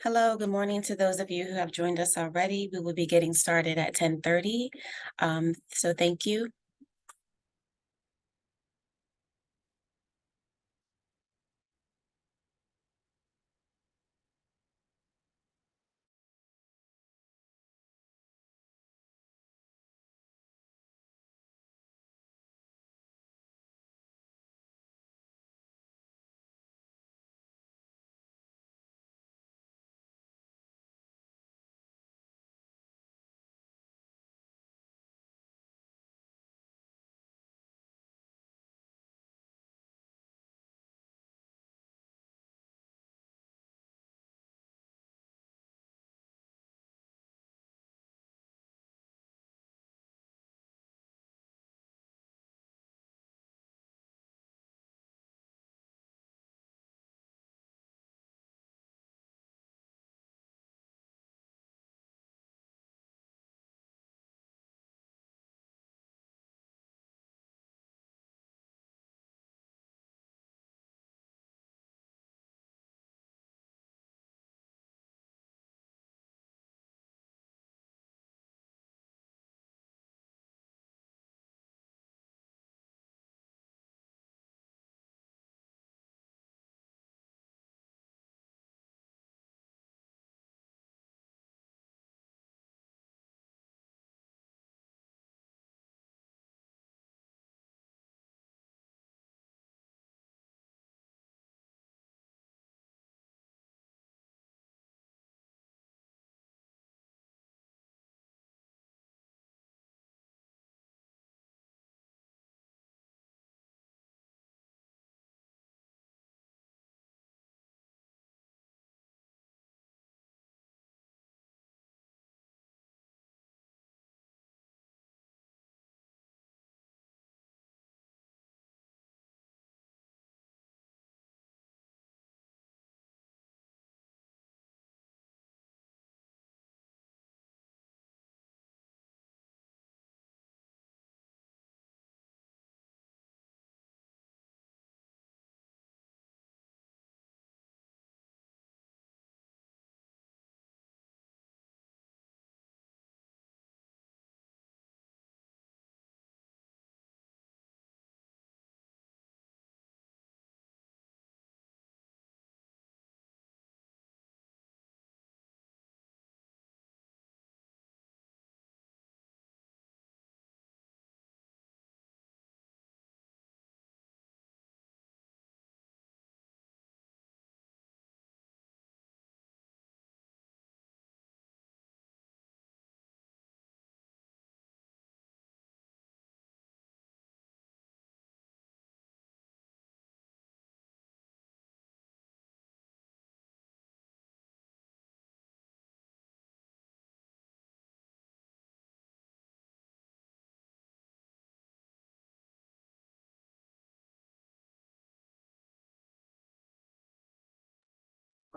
Hello, good morning to those of you who have joined us already. We will be getting started at 10:30. So thank you.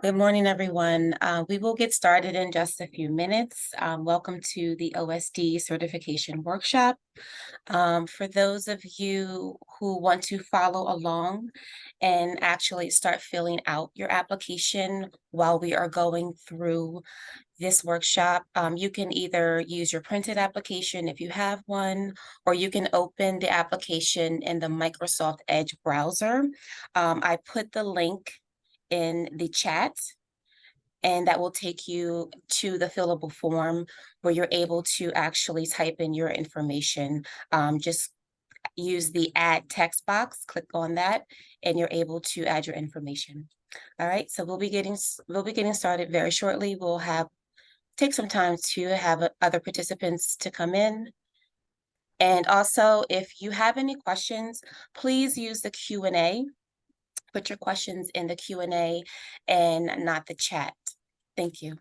Good morning, everyone. We will get started in just a few minutes. Welcome to the OSD certification workshop. For those of you who want to follow along and actually start filling out your application while we are going through this workshop, you can either use your printed application if you have one, or you can open the application in the Microsoft Edge browser. I put the link in the chat, and that will take you to the fillable form where you're able to actually type in your information. Just use the add text box, click on that, and you're able to add your information. All right, so we'll be getting started very shortly. We'll take some time to have other participants to come in. And also, if you have any questions, please use the Q&A. Put your questions in the Q&A and not the chat. Thank you.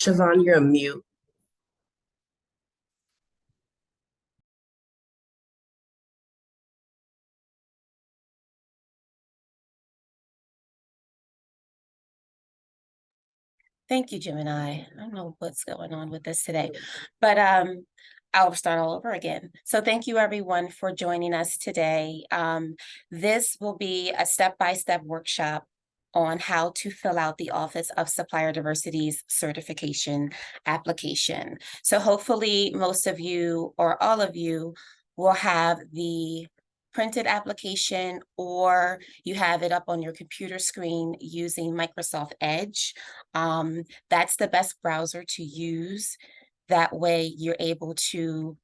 Siobhan, you're on mute. Thank you, Gemini. I don't know what's going on with this today, but I'll start all over again. So thank you everyone for joining us today. This will be a step-by-step workshop on how to fill out the Office of Supplier Diversity's certification application. So hopefully most of you or all of you will have the printed application, or you have it up on your computer screen using Microsoft Edge. That's the best browser to use. That way you're able to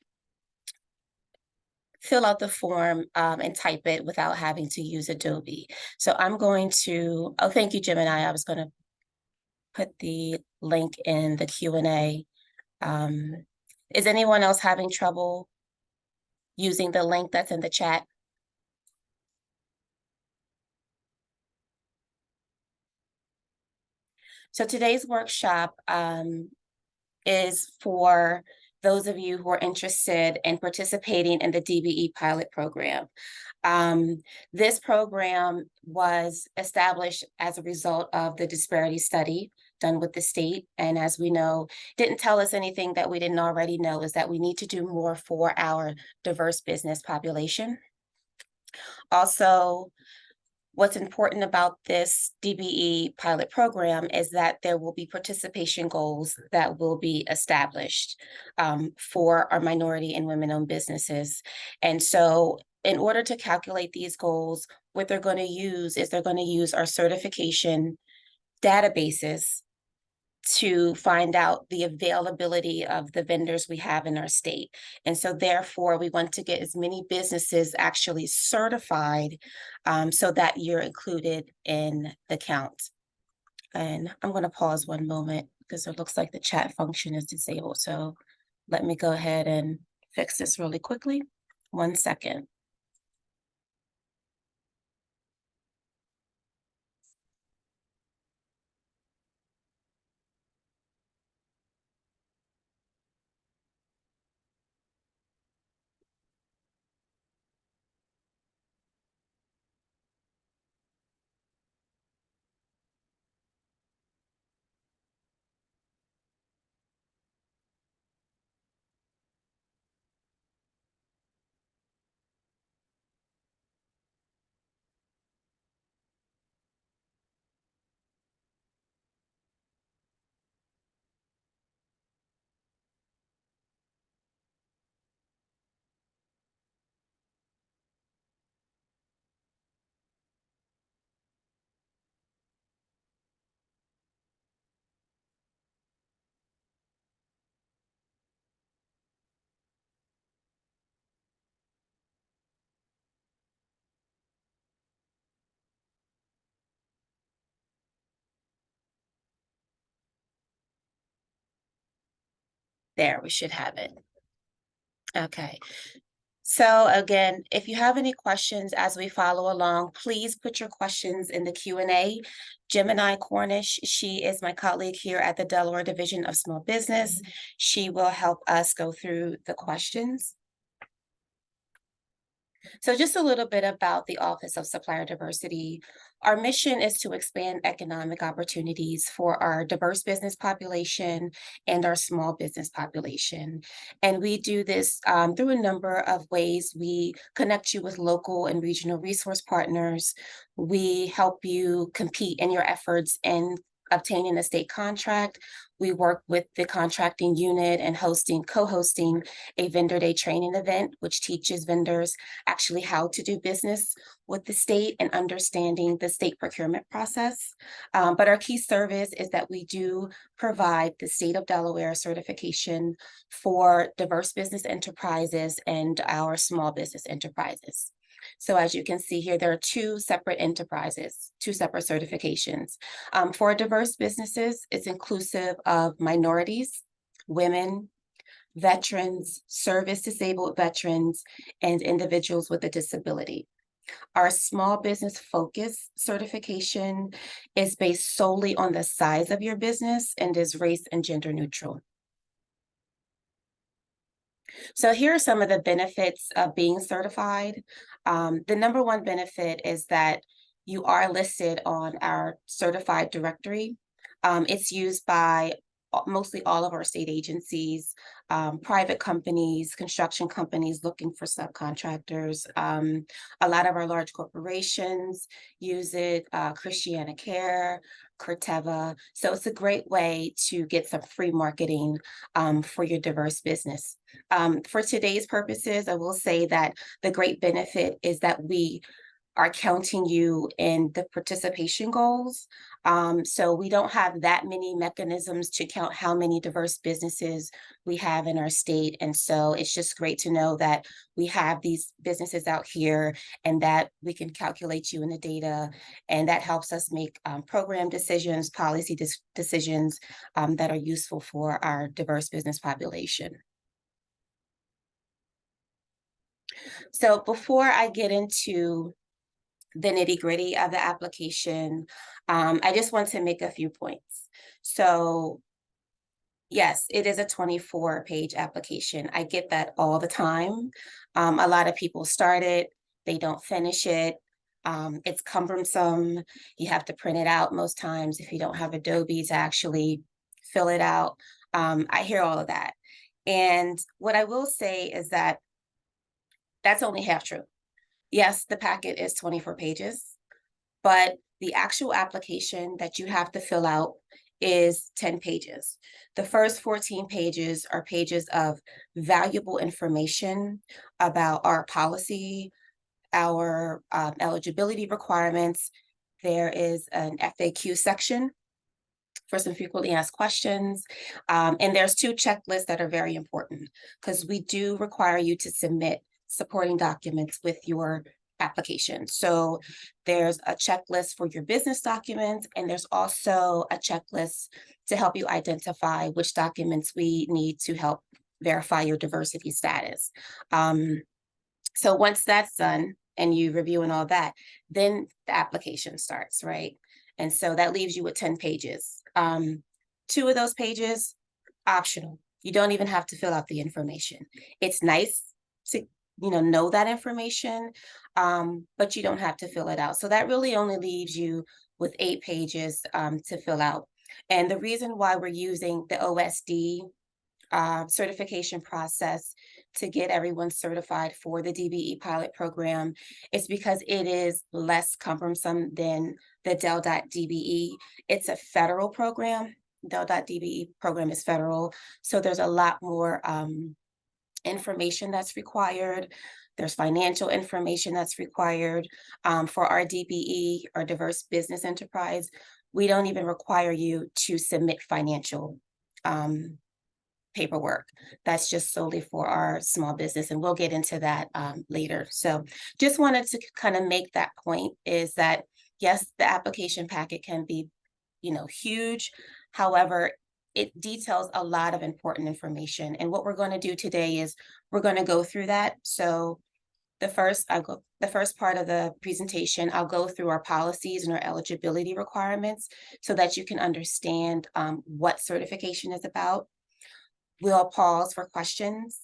fill out the form and type it without having to use Adobe. So I'm going to, oh, thank you, Gemini. I was going to put the link in the Q&A. Is anyone else having trouble using the link that's in the chat? So today's workshop is for those of you who are interested in participating in the DBE pilot program. This program was established as a result of the disparity study done with the state. And as we know, didn't tell us anything that we didn't already know, is that we need to do more for our diverse business population. Also, what's important about this DBE pilot program is that there will be participation goals that will be established for our minority and women-owned businesses. And so in order to calculate these goals, what they're going to use is they're going to use our certification databases to find out the availability of the vendors we have in our state. And so therefore, we want to get as many businesses actually certified so that you're included in the count. And I'm going to pause one moment because it looks like the chat function is disabled. So let me go ahead and fix this really quickly. 1 second. There, we should have it. Okay. So again, if you have any questions as we follow along, please put your questions in the Q&A. Gemini Cornish, she is my colleague here at the Delaware Division of Small Business. She will help us go through the questions. So just a little bit about the Office of Supplier Diversity. Our mission is to expand economic opportunities for our diverse business population and our small business population. And we do this through a number of ways. We connect you with local and regional resource partners. We help you compete in your efforts in obtaining a state contract. We work with the contracting unit and co-hosting a vendor day training event, which teaches vendors actually how to do business with the state and understanding the state procurement process. But our key service is that we do provide the state of Delaware certification for diverse business enterprises and our small business enterprises. So as you can see here, there are two separate enterprises, two separate certifications. For diverse businesses, it's inclusive of minorities, women, veterans, service-disabled veterans, and individuals with a disability. Our small business focus certification is based solely on the size of your business and is race and gender neutral. So here are some of the benefits of being certified. The number one benefit is that you are listed on our certified directory. It's used by mostly all of our state agencies, private companies, construction companies looking for subcontractors. A lot of our large corporations use it, Christiana Care, Corteva. So it's a great way to get some free marketing for your diverse business. For today's purposes, I will say that the great benefit is that we are counting you in the participation goals. So we don't have that many mechanisms to count how many diverse businesses we have in our state. And so it's just great to know that we have these businesses out here and that we can calculate you in the data. And that helps us make program decisions, policy decisions that are useful for our diverse business population. So before I get into the nitty-gritty of the application, I just want to make a few points. So yes, it is a 24-page application. I get that all the time. A lot of people start it, they don't finish it. It's cumbersome. You have to print it out most times if you don't have Adobe to actually fill it out. I hear all of that. And what I will say is that that's only half true. Yes, the packet is 24 pages, but the actual application that you have to fill out is 10 pages. The first 14 pages are pages of valuable information about our policy, our eligibility requirements. There is an FAQ section for some frequently asked questions. And there's two checklists that are very important because we do require you to submit supporting documents with your application. So there's a checklist for your business documents, and there's also a checklist to help you identify which documents we need to help verify your diversity status. So once that's done and you review and all that, then the application starts, right? And so that leaves you with 10 pages. 2 of those pages, optional. You don't even have to fill out the information. It's nice to know that information, but you don't have to fill it out. So that really only leaves you with 8 pages to fill out. And the reason why we're using the OSD certification process to get everyone certified for the DBE pilot program is because it is less cumbersome than the Del.DBE. It's a federal program. Del.DBE program is federal. So there's a lot more information that's required. There's financial information that's required. For our DBE, or diverse business enterprise, we don't even require you to submit financial paperwork. That's just solely for our small business, and we'll get into that later. So just wanted to kind of make that point, is that yes, the application packet can be huge. However, it details a lot of important information. And what we're going to do today is we're going to go through that. So the first part of the presentation, I'll go through our policies and our eligibility requirements so that you can understand what certification is about. We'll pause for questions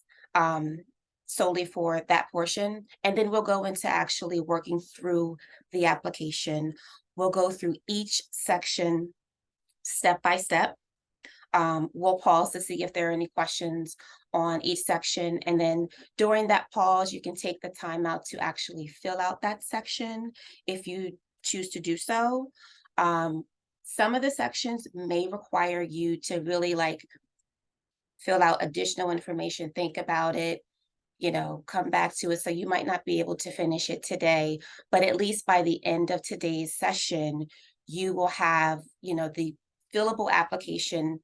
solely for that portion, and then we'll go into actually working through the application. We'll go through each section step by step. We'll pause to see if there are any questions on each section. And then during that pause, you can take the time out to actually fill out that section if you choose to do so. Some of the sections may require you to really fill out additional information, think about it, come back to it. So you might not be able to finish it today, but at least by the end of today's session, you will have, the fillable application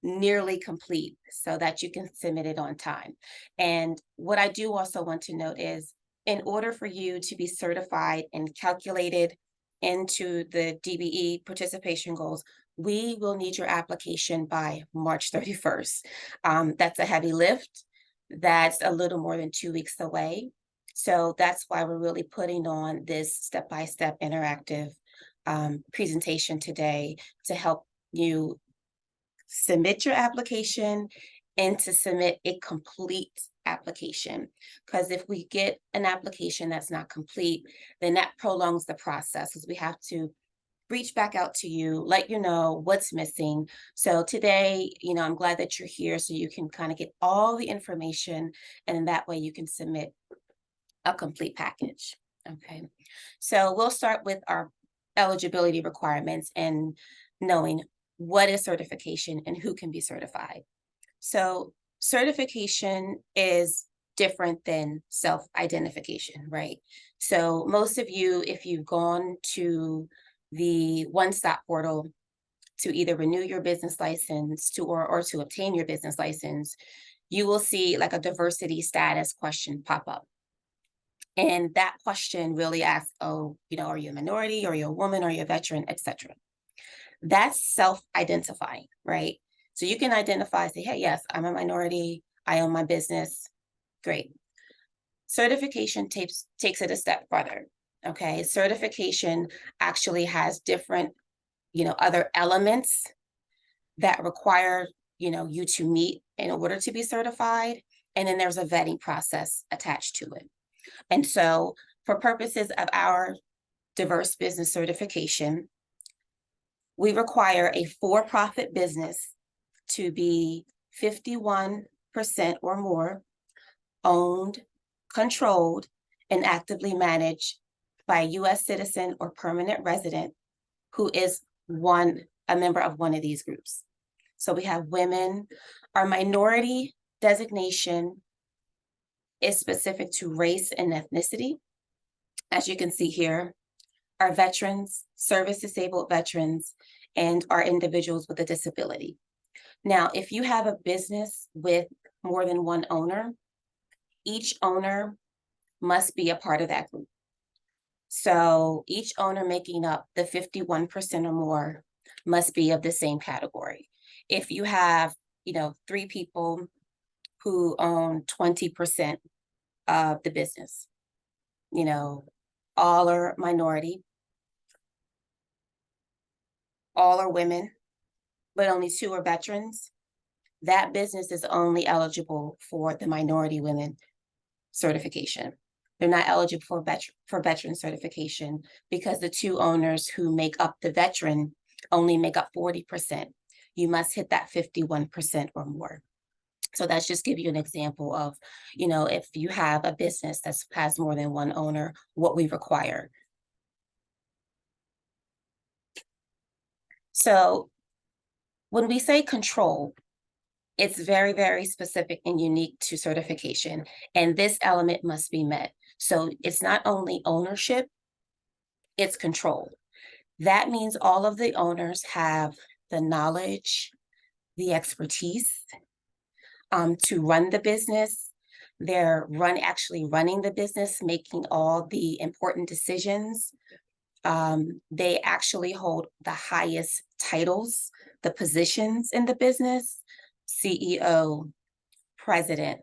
nearly complete so that you can submit it on time. And what I do also want to note is in order for you to be certified and calculated into the DBE participation goals, we will need your application by March 31st. That's a heavy lift. That's a little more than 2 weeks away. So that's why we're really putting on this step-by-step interactive presentation today to help you submit your application and to submit a complete application. Because if we get an application that's not complete, then that prolongs the process because we have to reach back out to you, let you know what's missing. So today, I'm glad that you're here so you can kind of get all the information, and that way you can submit a complete package. Okay, so we'll start with our eligibility requirements and knowing what is certification and who can be certified. So certification is different than self-identification, right? So most of you, if you've gone to the one-stop portal to either renew your business license or to obtain your business license, you will see like a diversity status question pop up. And that question really asks, are you a minority? Are you a woman? Are you a veteran, etc.? That's self-identifying, right? So you can identify, say, hey, yes, I'm a minority. I own my business. Great. Certification takes it a step further. Okay. Certification actually has different, other elements that require, you to meet in order to be certified. And then there's a vetting process attached to it. And so for purposes of our diverse business certification, we require a for-profit business to be 51% or more owned, controlled, and actively managed by a U.S. citizen or permanent resident who is a member of one of these groups. So we have women. Our minority designation is specific to race and ethnicity. As you can see here, our veterans, service-disabled veterans, and our individuals with a disability. Now, if you have a business with more than one owner, each owner must be a part of that group. So each owner making up the 51% or more must be of the same category. If you have, 3 people who own 20% of the business, all are minority, all are women, but only 2 are veterans, that business is only eligible for the minority women certification. They're not eligible for veteran certification because the 2 owners who make up the veteran only make up 40%. You must hit that 51% or more. So that's just give you an example of, if you have a business that has more than one owner, what we require. So when we say control, it's very, very specific and unique to certification, and this element must be met. So it's not only ownership, it's control. That means all of the owners have the knowledge, the expertise to run the business. They're actually running the business, making all the important decisions. They actually hold the highest titles, the positions in the business: CEO, president,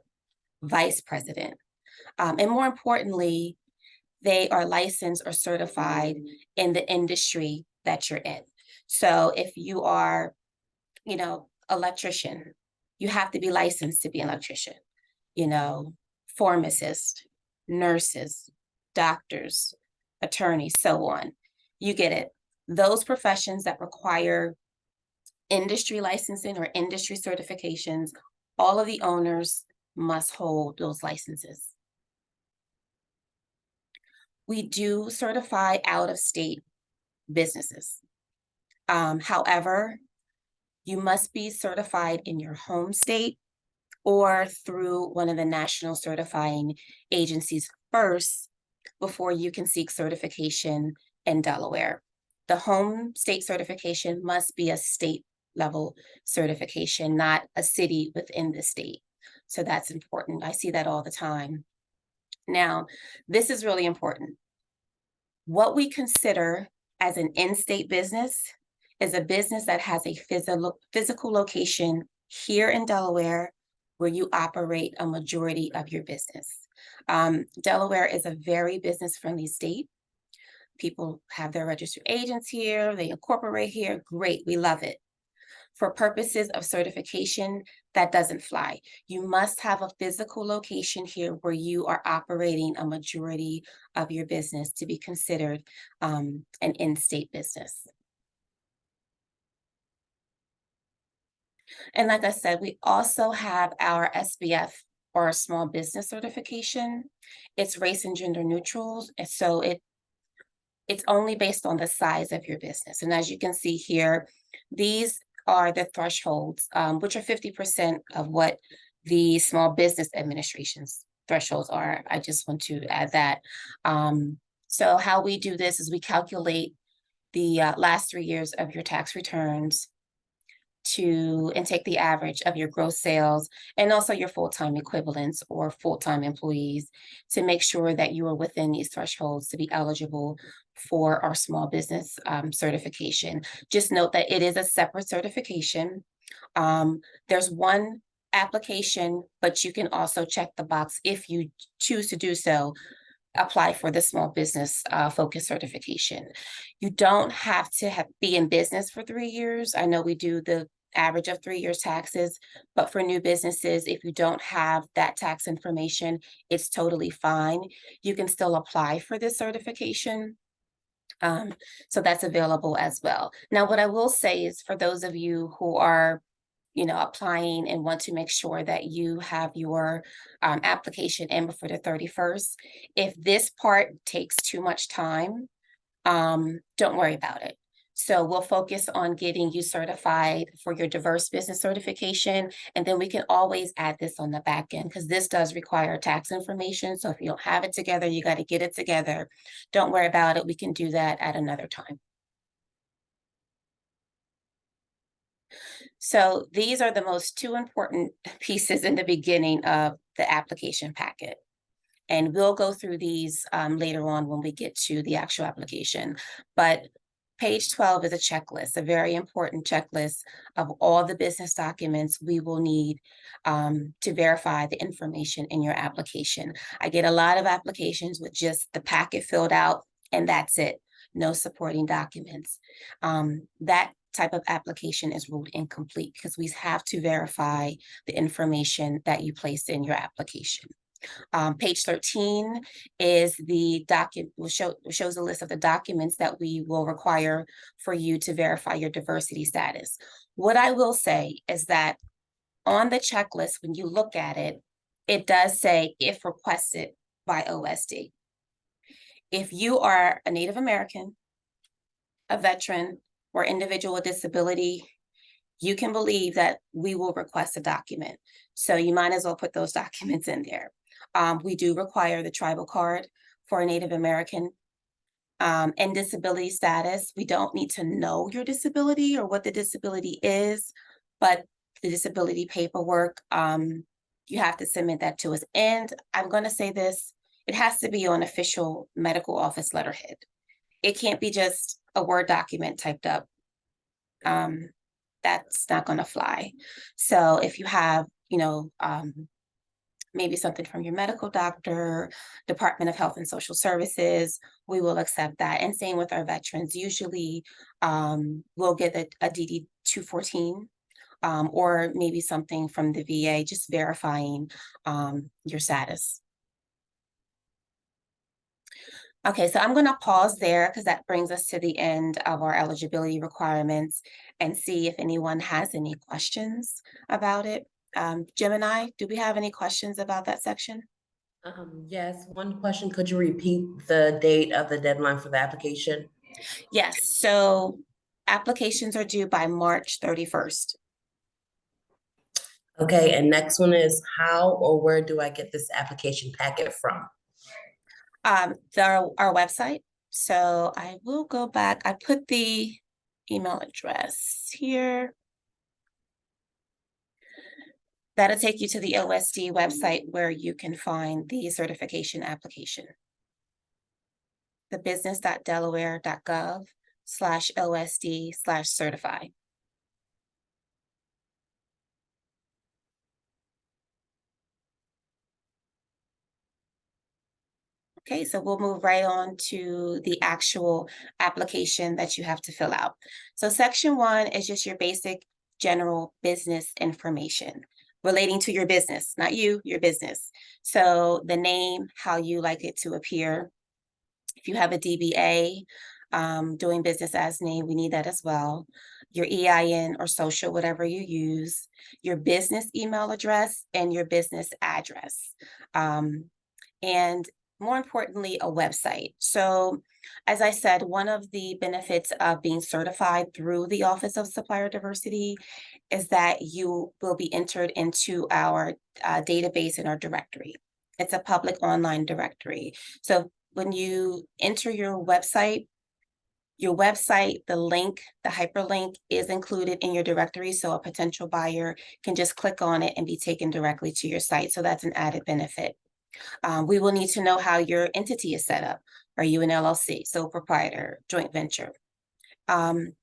vice president. And more importantly, they are licensed or certified in the industry that you're in. So if you are, electrician, you have to be licensed to be an electrician, you know, pharmacist, nurses, doctors, attorneys, so on. You get it. Those professions that require industry licensing or industry certifications, all of the owners must hold those licenses. We do certify out of state businesses. However, you must be certified in your home state or through one of the national certifying agencies first before you can seek certification in Delaware. The home state certification must be a state level certification, not a city within the state. So that's important. I see that all the time. Now, this is really important. What we consider as an in-state business is a business that has a physical location here in Delaware where you operate a majority of your business. Delaware is a very business-friendly state. People have their registered agents here, they incorporate here. Great, we love it. For purposes of certification, that doesn't fly. You must have a physical location here where you are operating a majority of your business to be considered an in-state business. And like I said, we also have our SBF, or small business certification. It's race and gender neutral, and so it's only based on the size of your business. And as you can see here, these are the thresholds, which are 50% of what the Small Business Administration's thresholds are. I just want to add that. So how we do this is we calculate the last 3 years of your tax returns and take the average of your gross sales and also your full-time equivalents or full-time employees to make sure that you are within these thresholds to be eligible for our small business certification. Just note that it is a separate certification. There's one application, but you can also check the box if you choose to do so. Apply for the small business focus certification. You don't have to be in business for 3 years. I know we do the average of 3 years taxes, but for new businesses, if you don't have that tax information, it's totally fine. You can still apply for this certification. So that's available as well. Now, what I will say is for those of you who are applying and want to make sure that you have your application in before the 31st. If this part takes too much time, don't worry about it. So we'll focus on getting you certified for your diverse business certification, and then we can always add this on the back end because this does require tax information. So if you don't have it together, you got to get it together. Don't worry about it. We can do that at another time. So these are the most two important pieces in the beginning of the application packet. And we'll go through these later on when we get to the actual application. But page 12 is a checklist, a very important checklist of all the business documents we will need to verify the information in your application. I get a lot of applications with just the packet filled out and that's it, no supporting documents. That type of application is ruled incomplete because we have to verify the information that you place in your application. Page 13 is the document, shows a list of the documents that we will require for you to verify your diversity status. What I will say is that on the checklist, when you look at it, it does say if requested by OSD. If you are a Native American, a veteran, or individual with disability, you can believe that we will request a document. So you might as well put those documents in there. We do require the tribal card for a Native American and disability status. We don't need to know your disability or what the disability is, but the disability paperwork, you have to submit that to us. And I'm going to say this, it has to be on official medical office letterhead. it can't be just a Word document typed up. That's not going to fly. So if you have, maybe something from your medical doctor, Department of Health and Social Services, we will accept that. And same with our veterans. Usually we'll get a DD 214 or maybe something from the VA, just verifying your status. Okay, so I'm going to pause there because that brings us to the end of our eligibility requirements and see if anyone has any questions about it. Gemini, do we have any questions about that section? Yes, one question. Could you repeat the date of the deadline for the application? Yes, so applications are due by March 31st. Okay, and next one is how or where do I get this application packet from? Our website. So I will go back. I put the email address here. That'll take you to the OSD website where you can find the certification application. The business.delaware.gov/OSD/certify. Okay, so we'll move right on to the actual application that you have to fill out. So section 1 is just your basic general business information relating to your business, not you, your business. So the name, how you like it to appear. If you have a DBA, doing business as name, we need that as well. Your EIN or social, whatever you use, your business email address, and your business address. And more importantly, a website. So as I said, one of the benefits of being certified through the Office of Supplier Diversity is that you will be entered into our database in our directory. It's a public online directory. So when you enter your website, the link, the hyperlink is included in your directory. So a potential buyer can just click on it and be taken directly to your site. So that's an added benefit. We will need to know how your entity is set up. Are you an LLC, sole proprietor, joint venture? The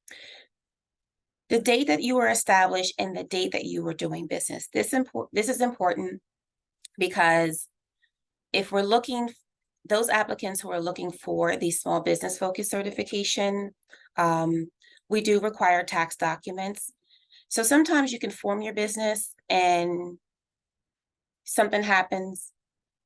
date that you were established and the date that you were doing business. This is important because if we're looking, those applicants who are looking for the small business focus certification, we do require tax documents. So sometimes you can form your business and something happens,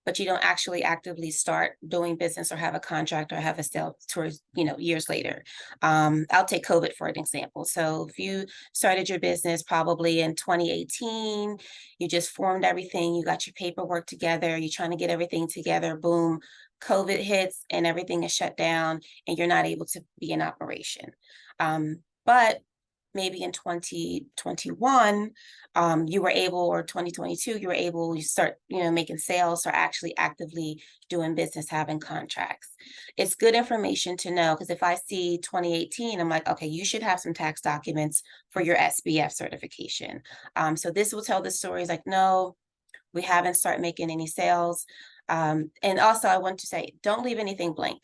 but you don't actually actively start doing business or have a contract or have a sale towards, years later. I'll take COVID for an example. So if you started your business probably in 2018, you just formed everything, you got your paperwork together, you're trying to get everything together, boom, COVID hits and everything is shut down and you're not able to be in operation. But maybe in 2021, you were able, or 2022, you were able, you start, making sales or actually actively doing business, having contracts. It's good information to know because if I see 2018, I'm like, okay, you should have some tax documents for your SBF certification. So this will tell the stories like, no, we haven't started making any sales. And also I want to say, don't leave anything blank.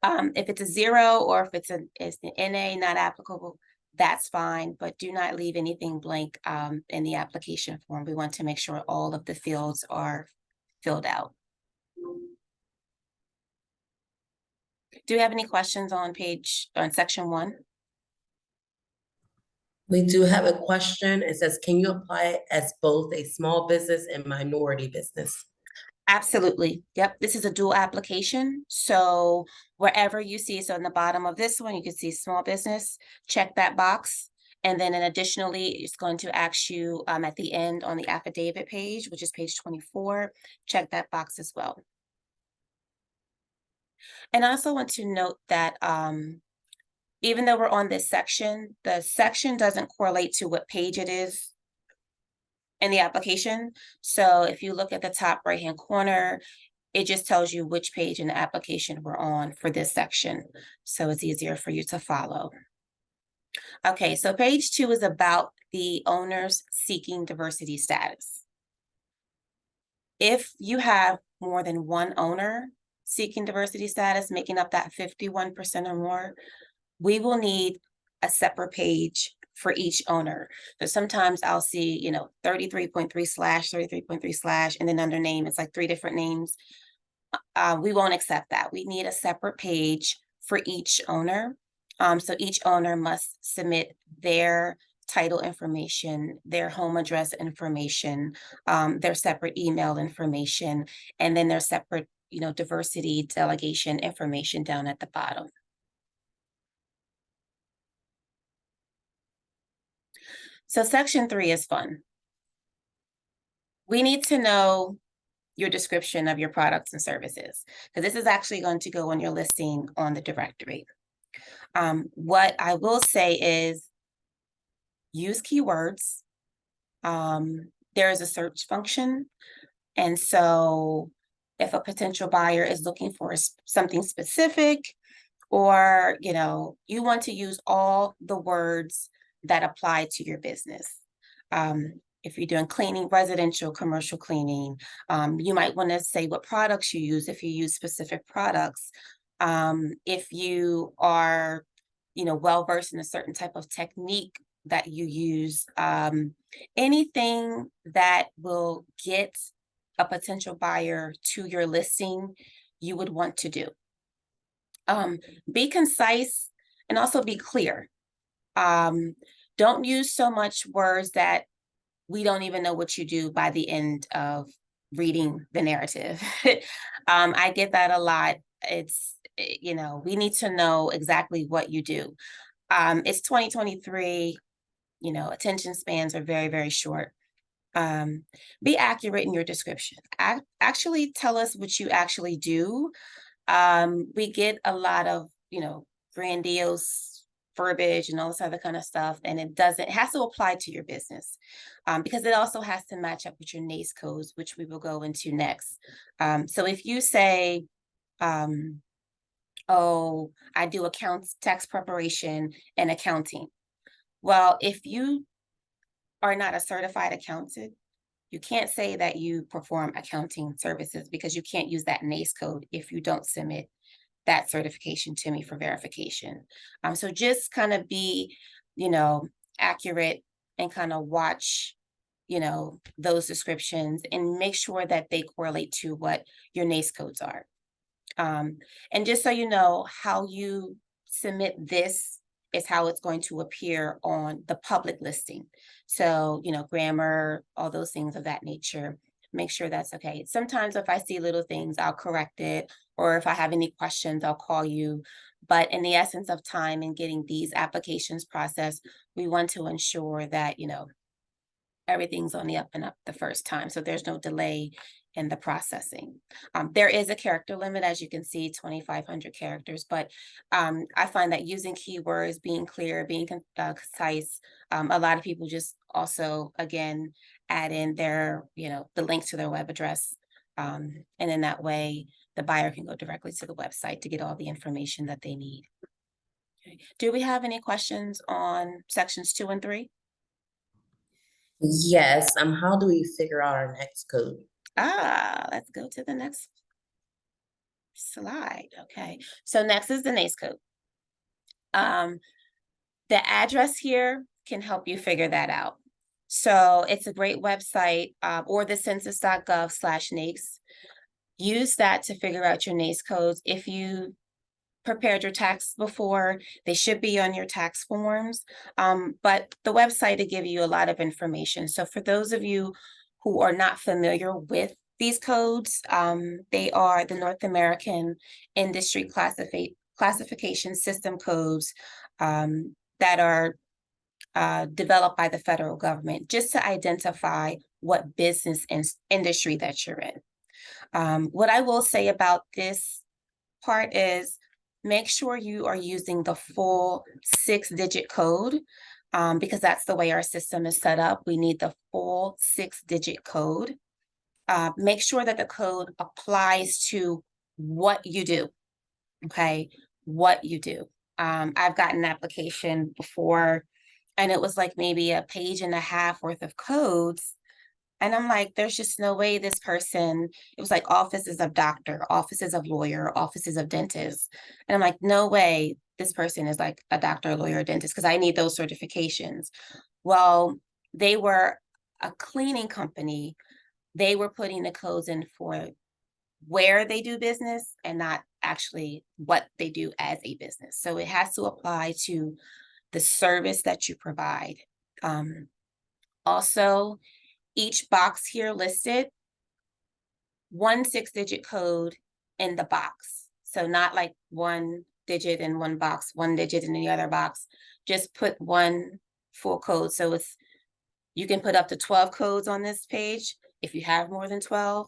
If it's a 0 or if it's an NA not applicable, that's fine, but do not leave anything blank in the application form. We want to make sure all of the fields are filled out. Do you have any questions on section 1? We do have a question. It says, can you apply as both a small business and minority business? Absolutely. Yep. This is a dual application. So wherever you see, so in the bottom of this one, you can see small business, check that box. And then additionally, it's going to ask you at the end on the affidavit page, which is page 24, check that box as well. And I also want to note that even though we're on this section, the section doesn't correlate to what page it is in the application. So if you look at the top right-hand corner, it just tells you which page in the application we're on for this section. So it's easier for you to follow. Okay, so page 2 is about the owners seeking diversity status. If you have more than one owner, seeking diversity status, making up that 51% or more, we will need a separate page for each owner. So sometimes I'll see, 33.3 slash, 33.3 slash, and then under name, it's like 3 different names. We won't accept that. We need a separate page for each owner. So each owner must submit their title information, their home address information, their separate email information, and then their separate, diversity delegation information down at the bottom. So section 3 is fun. We need to know your description of your products and services, because this is actually going to go on your listing on the directory. What I will say is use keywords. There is a search function. And so if a potential buyer is looking for something specific, or, you want to use all the words that apply to your business. If you're doing cleaning, residential, commercial cleaning, you might want to say what products you use if you use specific products. If you are, well versed in a certain type of technique that you use, anything that will get a potential buyer to your listing, you would want to do. Be concise and also be clear. Don't use so much words that we don't even know what you do by the end of reading the narrative. I get that a lot. It's, we need to know exactly what you do. It's 2023, attention spans are very, very short. Be accurate in your description. Actually tell us what you actually do. We get a lot of, grandiose verbiage and all this other kind of stuff, and it has to apply to your business, because it also has to match up with your NAICS codes, which we will go into next. So if you say, oh, I do accounts, tax preparation and accounting. Well, if you are not a certified accountant, you can't say that you perform accounting services, because you can't use that NAICS code if you don't submit that certification to me for verification. So just kind of be, accurate and kind of watch, those descriptions and make sure that they correlate to what your NAICS codes are. And just so you know, how you submit this is how it's going to appear on the public listing. So, grammar, all those things of that nature, make sure that's okay. Sometimes if I see little things, I'll correct it, or if I have any questions, I'll call you. But in the essence of time and getting these applications processed, we want to ensure that, everything's on the up and up the first time, so there's no delay in the processing. There is a character limit, as you can see, 2,500 characters, but I find that using keywords, being clear, being concise, a lot of people just also, again, add in their, the link to their web address. And in that way, the buyer can go directly to the website to get all the information that they need. Okay. Do we have any questions on sections 2 and 3? Yes, how do we figure out our next code? Let's go to the next slide. Okay, so next is the NAICS code. The address here can help you figure that out. So it's a great website, or the census.gov/NAICS. Use that to figure out your NAICS codes. If you prepared your tax before, they should be on your tax forms. But the website will give you a lot of information. So for those of you who are not familiar with these codes, they are the North American Industry Classification System codes that are developed by the federal government, just to identify what business and industry that you're in. What I will say about this part is, make sure you are using the full 6-digit code, because that's the way our system is set up. We need the full 6-digit code. Make sure that the code applies to what you do, okay? What you do. I've gotten an application before, and it was like maybe a page and a half worth of codes, And I'm like, there's just no way this person, it was like offices of doctor, offices of lawyer, offices of dentist. And I'm like, no way this person is like a doctor, lawyer, dentist, because I need those certifications. Well, they were a cleaning company. They were putting the codes in for where they do business and not actually what they do as a business. So it has to apply to the service that you provide. Also, each box here listed, 1 6-digit code in the box. So not like 1 digit in one box, 1 digit in the other box. Just put one full code. So it's you can put up to 12 codes on this page. If you have more than 12,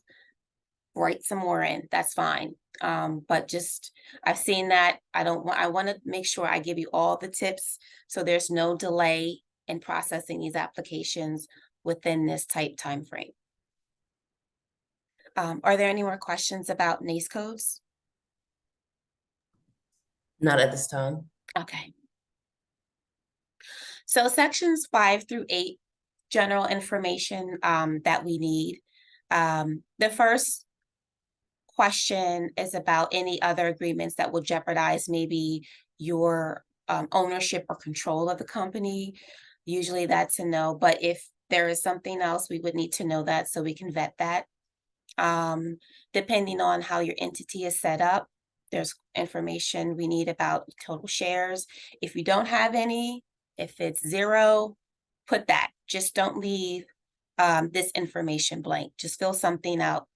write some more in, that's fine. But just, I've seen that, I want to make sure I give you all the tips, so there's no delay in processing these applications within this tight time frame. Are there any more questions about NACE codes? Not at this time. Okay. So sections 5 through 8, general information that we need. The first question is about any other agreements that will jeopardize maybe your ownership or control of the company. Usually that's a no, but if there is something else, we would need to know that so we can vet that. Depending on how your entity is set up, there's information we need about total shares. If you don't have any, if it's 0, put that. Just don't leave this information blank. Just fill something out.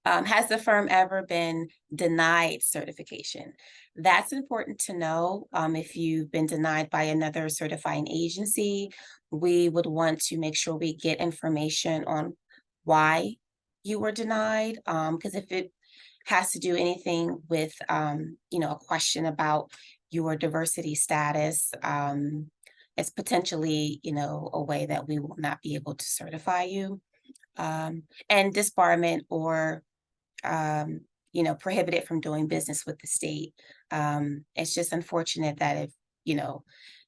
Has the firm ever been denied certification? That's important to know. If you've been denied by another certifying agency, we would want to make sure we get information on why you were denied. Because if it has to do anything with, a question about your diversity status, it's potentially, a way that we will not be able to certify you. And disbarment or prohibited from doing business with the state. It's just unfortunate that if,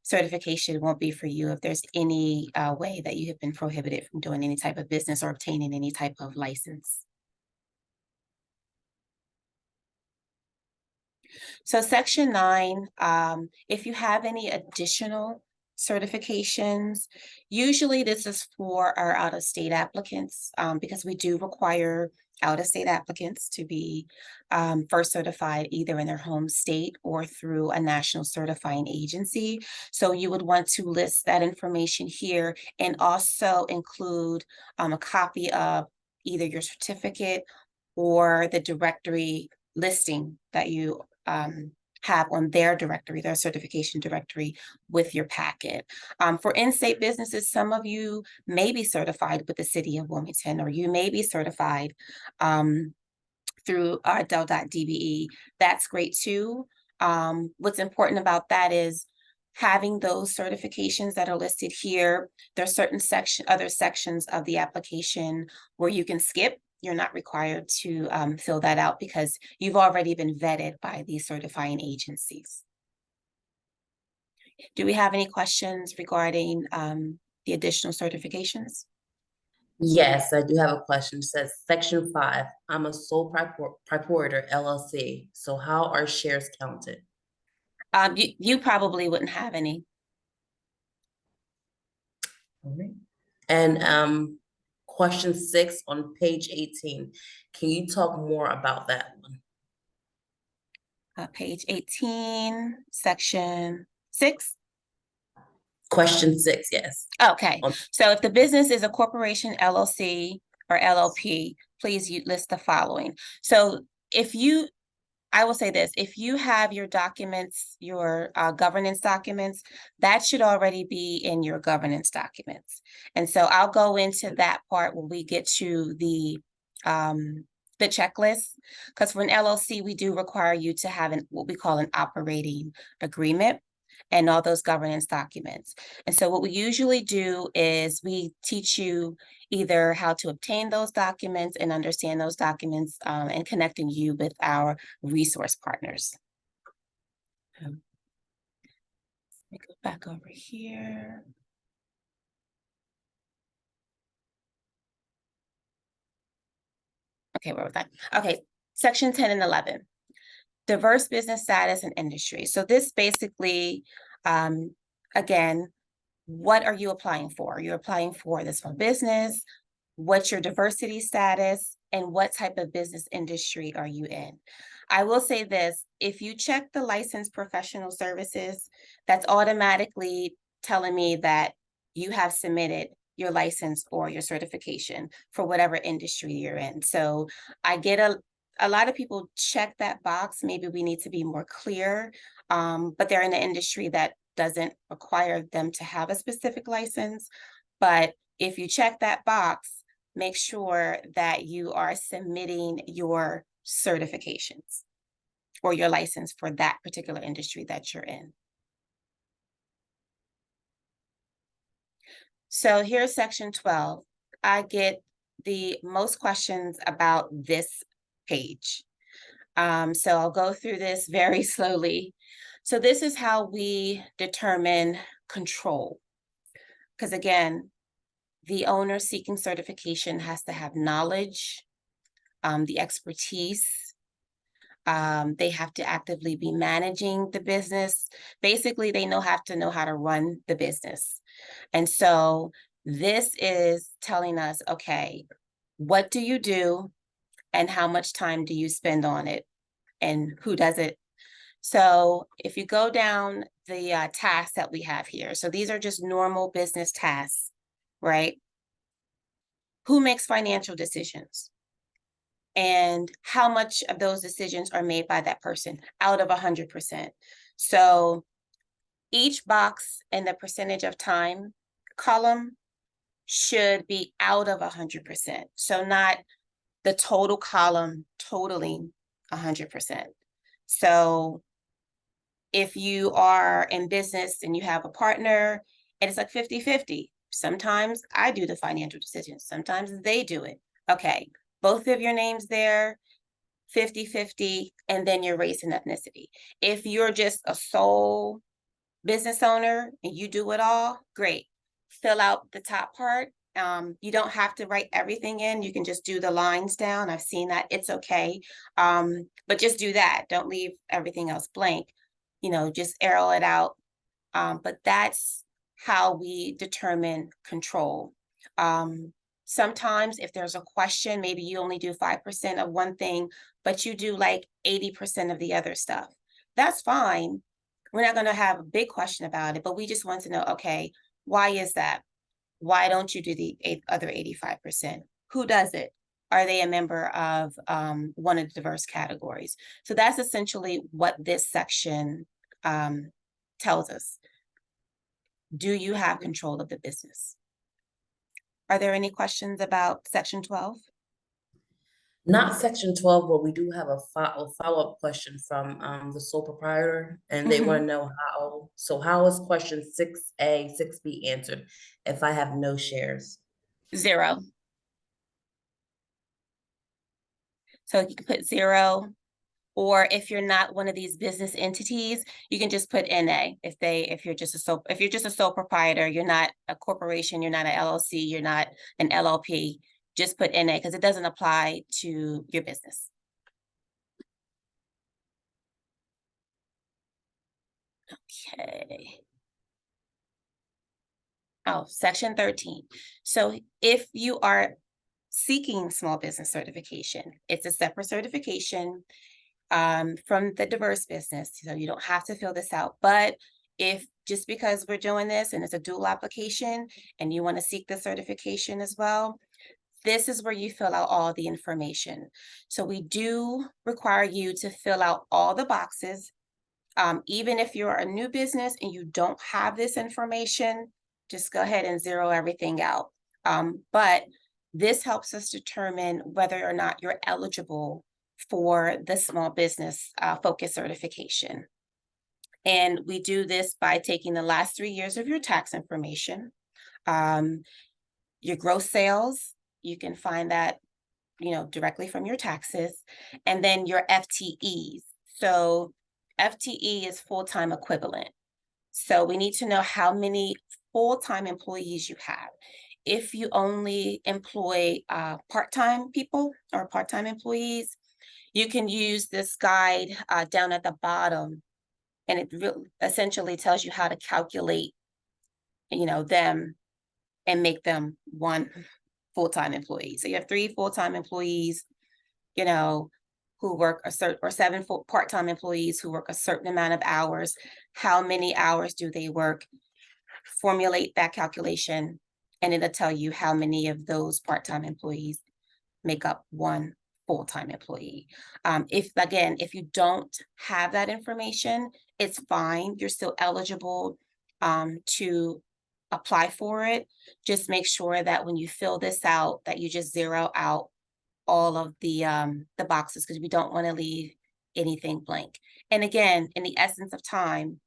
certification won't be for you if there's any way that you have been prohibited from doing any type of business or obtaining any type of license. So section 9, if you have any additional certifications, usually this is for our out-of-state applicants, because we do require out-of-state applicants to be first certified either in their home state or through a national certifying agency. So you would want to list that information here and also include a copy of either your certificate or the directory listing that you have on their directory, their certification directory with your packet. For in-state businesses, some of you may be certified with the city of Wilmington, or you may be certified through Del.DBE. That's great too. What's important about that is having those certifications that are listed here. There's certain other sections of the application where you can skip. You're not required to fill that out because you've already been vetted by these certifying agencies. Do we have any questions regarding the additional certifications? Yes, I do have a question. It says section 5, I'm a sole proprietor LLC. So how are shares counted? You probably wouldn't have any. All right. And question 6 on page 18. Can you talk more about that one? Page 18, section 6. Question 6, yes. Okay, so if the business is a corporation, LLC, or LLP, please list the following. So I will say this, if you have your documents, your governance documents, that should already be in your governance documents. And so I'll go into that part when we get to the checklist, because for an LLC, we do require you to have what we call an operating agreement and all those governance documents. And so what we usually do is we teach you either how to obtain those documents and understand those documents, and connecting you with our resource partners. Let me go back over here. Okay, where was that? Okay, section 10 and 11. Diverse business status and industry. So this basically, again, what are you applying for? You're applying for the small business, what's your diversity status, and what type of business industry are you in? I will say this, if you check the licensed professional services, that's automatically telling me that you have submitted your license or your certification for whatever industry you're in. So I get a lot of people check that box. Maybe we need to be more clear, but they're in an industry that doesn't require them to have a specific license. But if you check that box, make sure that you are submitting your certifications or your license for that particular industry that you're in. So here's section 12. I get the most questions about this page. So I'll go through this very slowly. So this is how we determine control. Because again, the owner seeking certification has to have knowledge, the expertise. They have to actively be managing the business. Basically, they have to know how to run the business. And so this is telling us, okay, what do you do and how much time do you spend on it and who does it? So if you go down the tasks that we have here, so these are just normal business tasks, right? Who makes financial decisions? And how much of those decisions are made by that person out of 100%. So each box in the percentage of time column should be out of 100%. So not the total column totaling 100%. So if you are in business and you have a partner and it's like 50-50, sometimes I do the financial decisions, sometimes they do it. Okay, both of your names there, 50-50, and then your race and ethnicity. If you're just a sole business owner and you do it all, great. Fill out the top part. You don't have to write everything in. You can just do the lines down. I've seen that. It's okay. But just do that. Don't leave everything else blank. Just arrow it out. But that's how we determine control. Sometimes if there's a question, maybe you only do 5% of one thing, but you do like 80% of the other stuff. That's fine. We're not going to have a big question about it, but we just want to know, okay, why is that? Why don't you do the other 85%? Who does it? Are they a member of one of the diverse categories? So that's essentially what this section tells us. Do you have control of the business? Are there any questions about section 12? Not section 12, but we do have a follow-up question from the sole proprietor, and they want to know how is question 6A, 6B answered if I have no shares? 0. So you can put 0, or if you're not one of these business entities, you can just put NA. If you're just a sole proprietor, you're not a corporation, you're not an LLC, you're not an LLP, just put NA because it doesn't apply to your business. Okay. Oh, section 13. So if you are seeking small business certification, it's a separate certification from the diverse business. So you don't have to fill this out. But if just because we're doing this and it's a dual application and you want to seek the certification as well, this is where you fill out all the information. So we do require you to fill out all the boxes. Even if you're a new business and you don't have this information, just go ahead and zero everything out. But this helps us determine whether or not you're eligible for the small business focus certification. And we do this by taking the last 3 years of your tax information, your gross sales, you can find that directly from your taxes, and then your FTEs. So FTE is full-time equivalent. So we need to know how many full-time employees you have. if you only employ part-time people or part-time employees, you can use this guide down at the bottom, and it essentially tells you how to calculate, them and make them one full-time employee. So you have 3 full-time employees, you know, who work a certain, or 7 full part-time employees who work a certain amount of hours. How many hours do they work? Formulate that calculation, and it'll tell you how many of those part-time employees make up one full-time employee. If you don't have that information, it's fine. You're still eligible to apply for it. Just make sure that when you fill this out, that you just zero out all of the boxes, because we don't want to leave anything blank. And again, in the essence of time,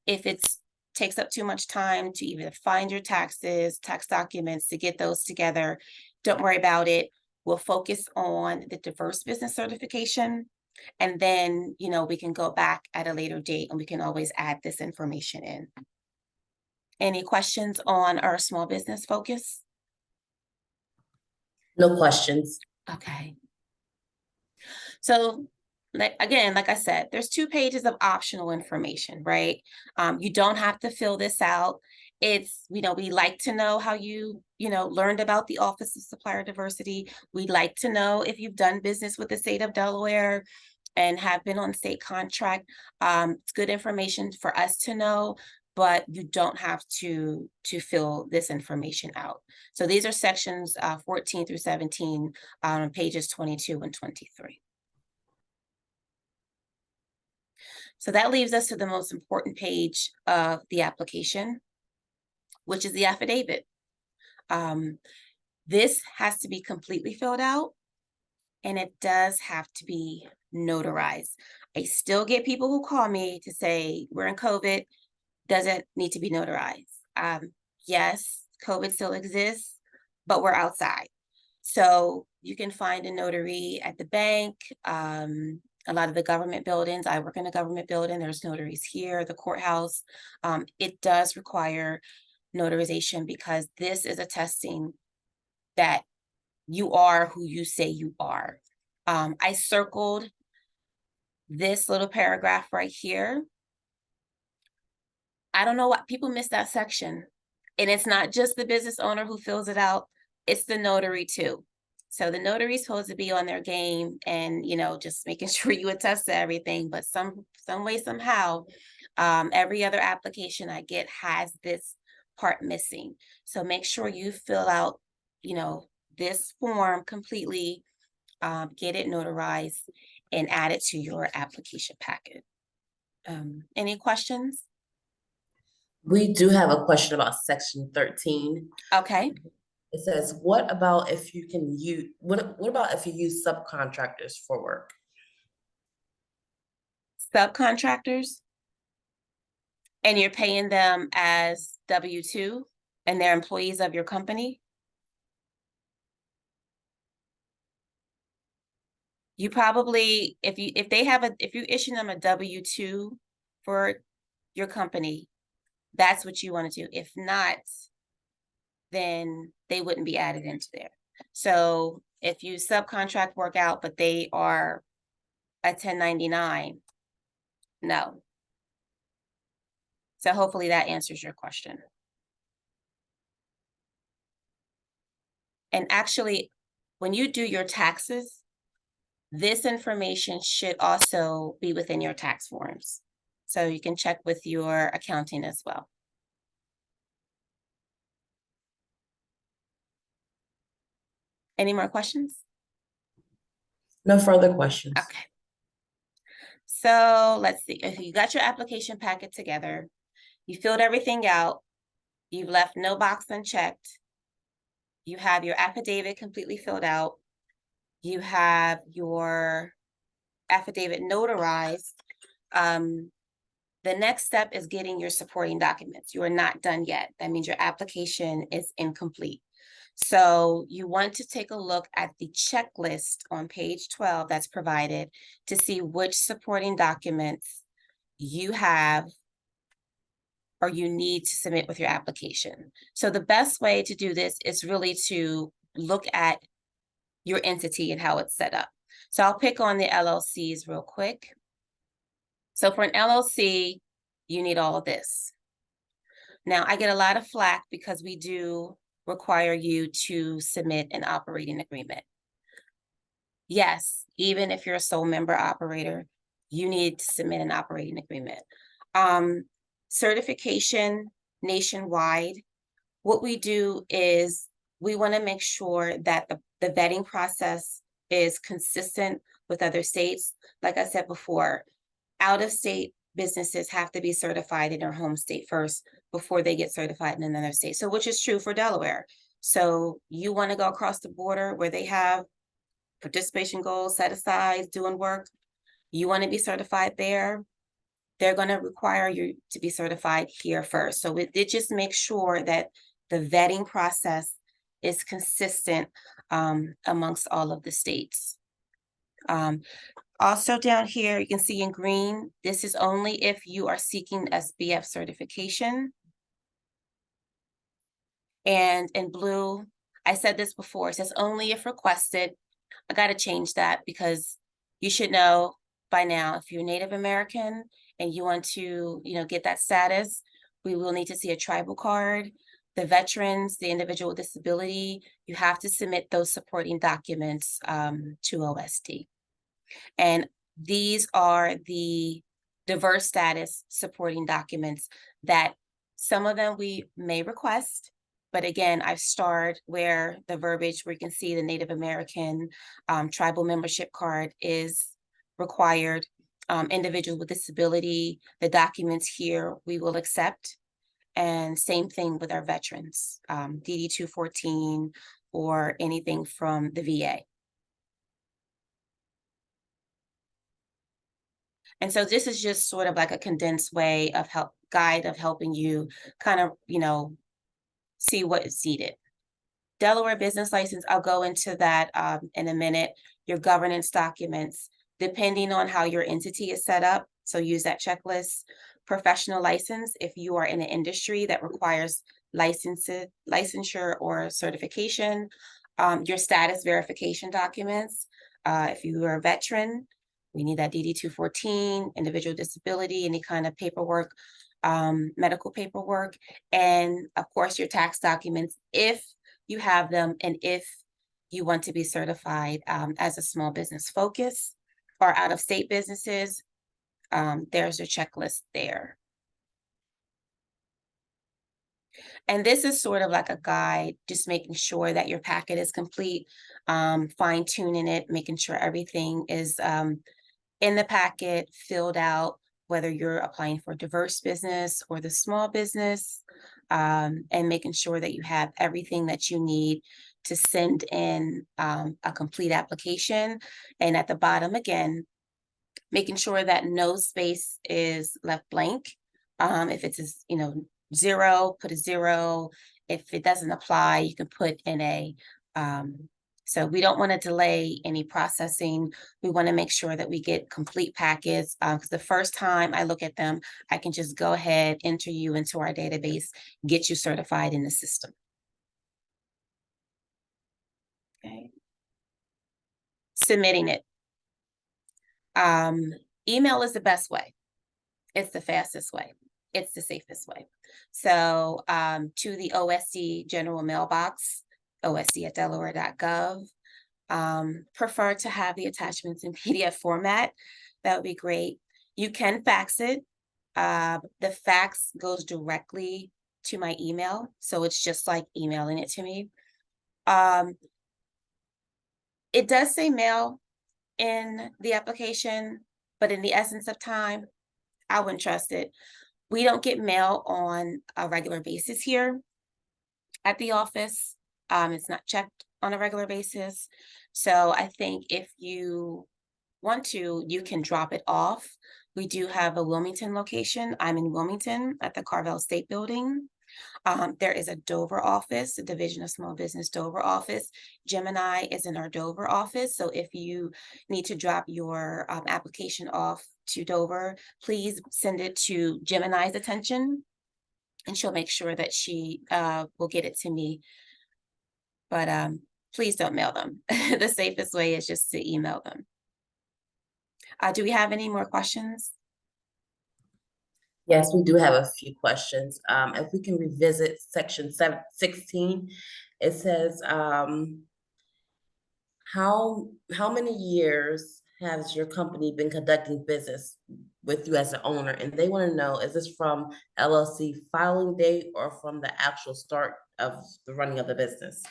if it's takes up too much time to even find your tax documents, to get those together, don't worry about it. We'll focus on the diverse business certification, and then we can go back at a later date and we can always add this information in. Any questions on our small business focus? No questions. Okay. So like I said, there's 2 pages of optional information, right? You don't have to fill this out. It's, we like to know how you learned about the Office of Supplier Diversity. We'd like to know if you've done business with the state of Delaware and have been on state contract. It's good information for us to know, but you don't have to fill this information out. So these are sections 14 through 17 on pages 22 and 23. So that leaves us to the most important page of the application, which is the affidavit. This has to be completely filled out, and it does have to be notarized. I still get people who call me to say, we're in COVID, does it need to be notarized? Yes, COVID still exists, but we're outside. So you can find a notary at the bank, a lot of the government buildings. I work in a government building. There's notaries here, the courthouse. It does require notarization because this is attesting that you are who you say you are. I circled this little paragraph right here. I don't know what people miss that section. And it's not just the business owner who fills it out, it's the notary too. So the notary is supposed to be on their game and, just making sure you attest to everything, but some way, somehow, every other application I get has this part missing. So make sure you fill out, this form completely, get it notarized and add it to your application packet. Any questions? We do have a question about section 13. Okay. It says, what about if you use subcontractors for work? Subcontractors, and you're paying them as W-2 and they're employees of your company? You probably, if you issue them a W-2 for your company, that's what you want to do. If not, then they wouldn't be added into there. So if you subcontract work out, but they are a 1099, no. So hopefully that answers your question. And actually, when you do your taxes, this information should also be within your tax forms. So you can check with your accounting as well. Any more questions? No further questions. Okay. So let's see, if you got your application packet together, you filled everything out, you've left no box unchecked, you have your affidavit completely filled out, you have your affidavit notarized, the next step is getting your supporting documents. You are not done yet. That means your application is incomplete. So you want to take a look at the checklist on page 12 that's provided to see which supporting documents you have or you need to submit with your application. So the best way to do this is really to look at your entity and how it's set up. So I'll pick on the LLCs real quick. So for an LLC, you need all of this. Now, I get a lot of flack because we do require you to submit an operating agreement. Yes, even if you're a sole member operator, you need to submit an operating agreement. Certification nationwide, what we do is we want to make sure that the vetting process is consistent with other states. Like I said before, out-of-state businesses have to be certified in their home state first before they get certified in another state. So which is true for Delaware. So you want to go across the border where they have participation goals set aside, doing work, you want to be certified there, they're going to require you to be certified here first. So it just makes sure that the vetting process is consistent amongst all of the states. Also down here, you can see in green, this is only if you are seeking SBF certification. And in blue, I said this before, it says only if requested. I got to change that because you should know by now, if you're Native American and you want to, get that status, we will need to see a tribal card. The veterans, the individual with disability, you have to submit those supporting documents to OSD. And these are the diverse status supporting documents that some of them we may request. But again, I've starred where the verbiage where you can see the Native American tribal membership card is required. Individuals with disability, the documents here we will accept. And same thing with our veterans, DD 214 or anything from the VA. And so this is just sort of like a condensed way of helping you kind of, see what is needed. Delaware business license, I'll go into that in a minute. Your governance documents, depending on how your entity is set up. So use that checklist. Professional license, if you are in an industry that requires licensure or certification. Your status verification documents. If you are a veteran, we need that DD 214, individual disability, any kind of paperwork, medical paperwork, and of course your tax documents if you have them and if you want to be certified as a small business focus or out-of-state businesses, there's a checklist there. And this is sort of like a guide, just making sure that your packet is complete, fine-tuning it, making sure everything is in the packet, filled out, whether you're applying for diverse business or the small business, and making sure that you have everything that you need to send in a complete application. And at the bottom, again, making sure that no space is left blank. If it's, zero, put a 0. If it doesn't apply, you can put in a so we don't want to delay any processing. We want to make sure that we get complete packets because the first time I look at them, I can just go ahead, enter you into our database, get you certified in the system. Okay. Submitting it. Email is the best way. It's the fastest way. It's the safest way. So to the OSD general mailbox, osd@delaware.gov. Prefer to have the attachments in PDF format. That would be great. You can fax it. The fax goes directly to my email. So it's just like emailing it to me. It does say mail in the application, but in the essence of time, I wouldn't trust it. We don't get mail on a regular basis here at the office. It's not checked on a regular basis. So I think if you want to, you can drop it off. We do have a Wilmington location. I'm in Wilmington at the Carvel State Building. There is a Dover office, the Division of Small Business Dover office. Gemini is in our Dover office. So if you need to drop your application off to Dover, please send it to Gemini's attention. and she'll make sure that she will get it to me. But please don't mail them. The safest way is just to email them. Do we have any more questions? Yes, we do have a few questions. If we can revisit section 16, it says, how many years has your company been conducting business with you as the owner? And they want to know, is this from LLC filing date or from the actual start of the running of the business?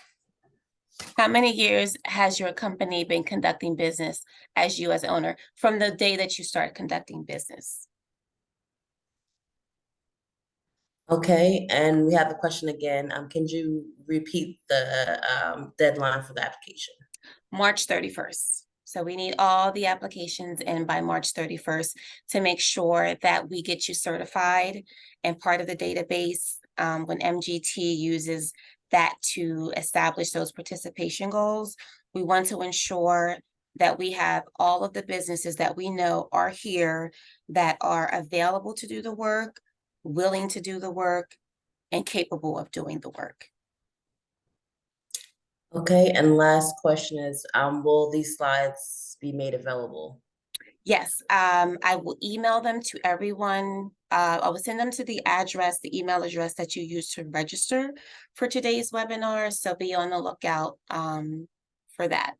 How many years has your company been conducting business as you as owner from the day that you start conducting business? Okay, and we have the question again. Can you repeat the deadline for the application? March 31st. So we need all the applications in by March 31st to make sure that we get you certified and part of the database when MGT uses that to establish those participation goals. We want to ensure that we have all of the businesses that we know are here that are available to do the work, willing to do the work, and capable of doing the work. Okay, and last question is, will these slides be made available? Yes, I will email them to everyone. I will send them to the address, the email address that you used to register for today's webinar. So be on the lookout for that.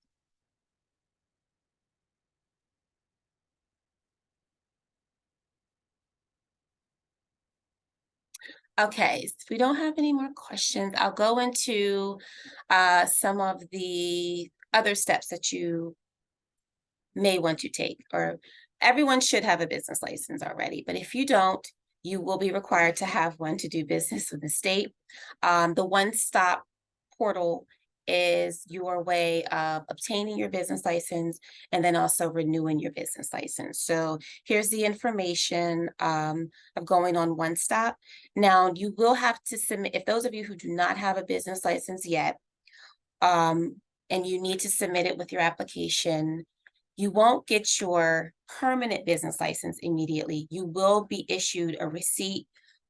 Okay, so if we don't have any more questions, I'll go into some of the other steps that you may want to take, or everyone should have a business license already, but if you don't, you will be required to have one to do business with the state. The one-stop portal is your way of obtaining your business license and then also renewing your business license. So here's the information of going on One Stop. Now you will have to submit, if those of you who do not have a business license yet, and you need to submit it with your application, you won't get your permanent business license immediately. You will be issued a receipt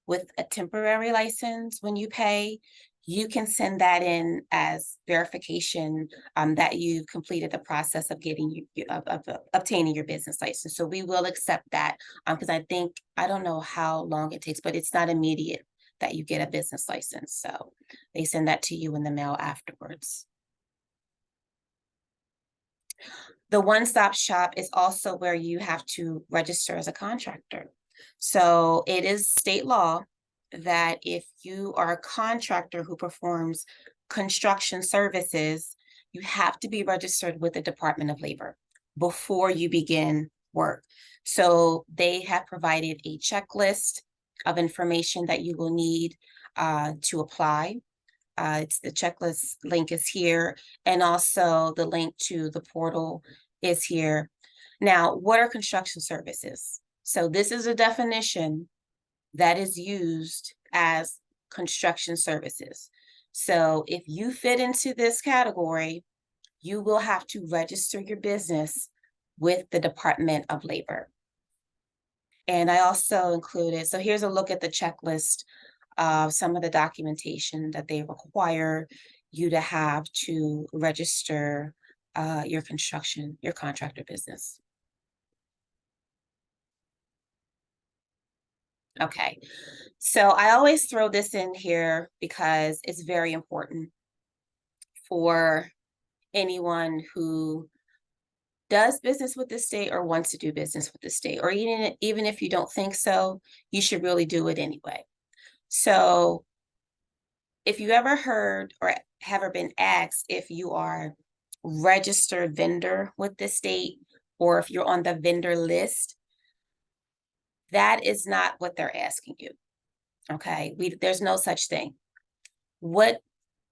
with a temporary license when you pay. You can send that in as verification that you've completed the process of getting obtaining your business license. So we will accept that because I don't know how long it takes, but it's not immediate that you get a business license. So they send that to you in the mail afterwards. The one-stop shop is also where you have to register as a contractor. So it is state law that if you are a contractor who performs construction services, you have to be registered with the Department of Labor before you begin work. So they have provided a checklist of information that you will need to apply. It's the checklist link is here, and also the link to the portal is here. Now, what are construction services? So this is a definition that is used as construction services. So if you fit into this category, you will have to register your business with the Department of Labor. And I also included, so here's a look at the checklist of some of the documentation that they require you to have to register your contractor business. Okay, so I always throw this in here because it's very important for anyone who does business with the state or wants to do business with the state, or even if you don't think so, you should really do it anyway. So if you ever heard or have ever been asked if you are registered vendor with the state or if you're on the vendor list, that is not what they're asking you. Okay, there's no such thing. What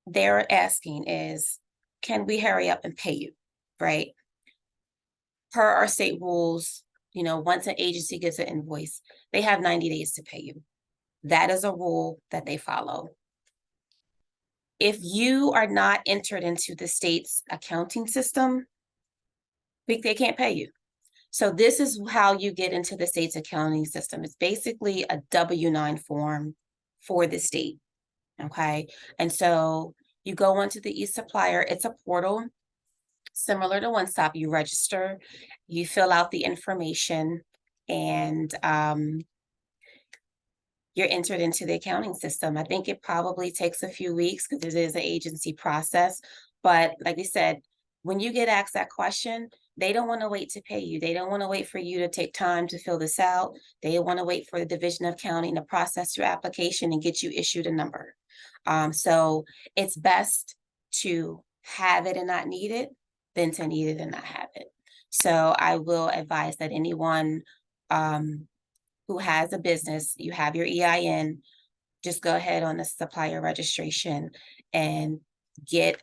they're asking is, can we hurry up and pay you, right? Per our state rules, once an agency gets an invoice, they have 90 days to pay you. That is a rule that they follow. If you are not entered into the state's accounting system, they can't pay you. So this is how you get into the state's accounting system. It's basically a W-9 form for the state. Okay, and so you go onto the eSupplier, it's a portal similar to One Stop. You register, you fill out the information, and you're entered into the accounting system. I think it probably takes a few weeks because it is an agency process. But like we said, when you get asked that question, they don't want to wait to pay you. They don't want to wait for you to take time to fill this out. They want to wait for the Division of Accounting to process your application and get you issued a number. So it's best to have it and not need it than to need it and not have it. So I will advise that anyone who has a business, you have your EIN, just go ahead on the supplier registration and get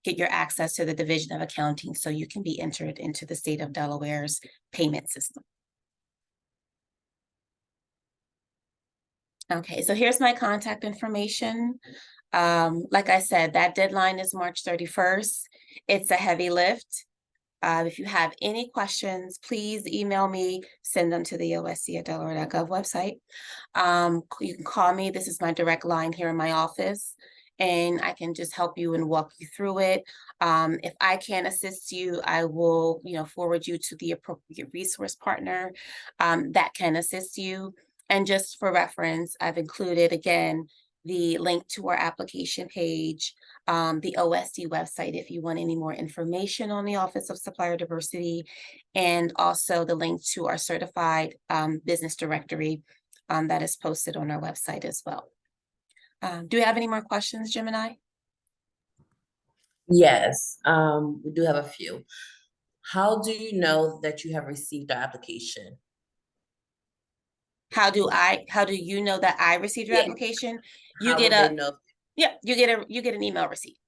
your access to the Division of Accounting so you can be entered into the state of Delaware's payment system. Okay, so here's my contact information. Like I said, that deadline is March 31st. It's a heavy lift. If you have any questions, please email me, send them to the osc@delaware.gov website. You can call me. This is my direct line here in my office, and I can just help you and walk you through it. If I can assist you, I will, forward you to the appropriate resource partner that can assist you. And just for reference, I've included, again, the link to our application page, the OSD website if you want any more information on the Office of Supplier Diversity, and also the link to our certified business directory that is posted on our website as well. Do we have any more questions, Jim and I? Yes, we do have a few. How do you know that you have received the application? How do you know that I received your Yeah. application? You How get would they know? you get an email receipt.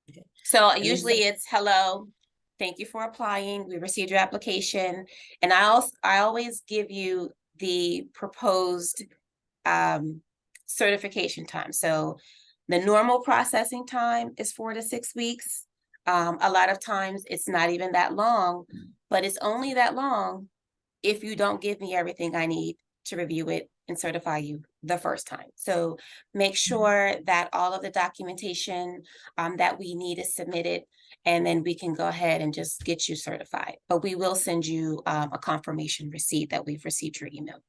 Okay. So And this, usually it's hello, thank you for applying. We received your application. And I always give you the proposed certification time. So the normal processing time is 4 to 6 weeks. A lot of times it's not even that long, but it's only that long if you don't give me everything I need to review it and certify you the first time. So make sure that all of the documentation that we need is submitted, and then we can go ahead and just get you certified. But we will send you a confirmation receipt that we've received your email